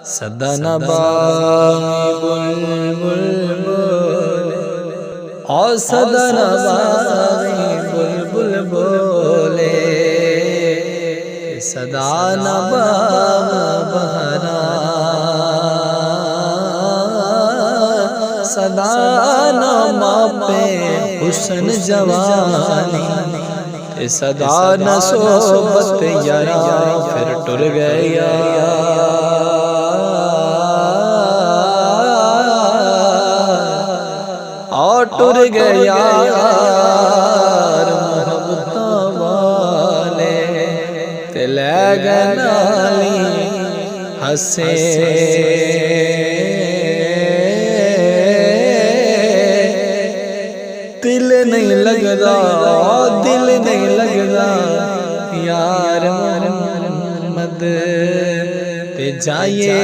सदा नबागी बुलबुल बोले और सदा नबागी बुलबुल बोले सदा नबाग बहरा सदा नमा पे हुस्न जवानी सदा न सोबत यारा फिर टुर गया और टुर गया मोहब्बत वाले तिले गनाली हंसे दिल नहीं लगदा दिल नहीं लगदा यार मोहम्मद ते जाइए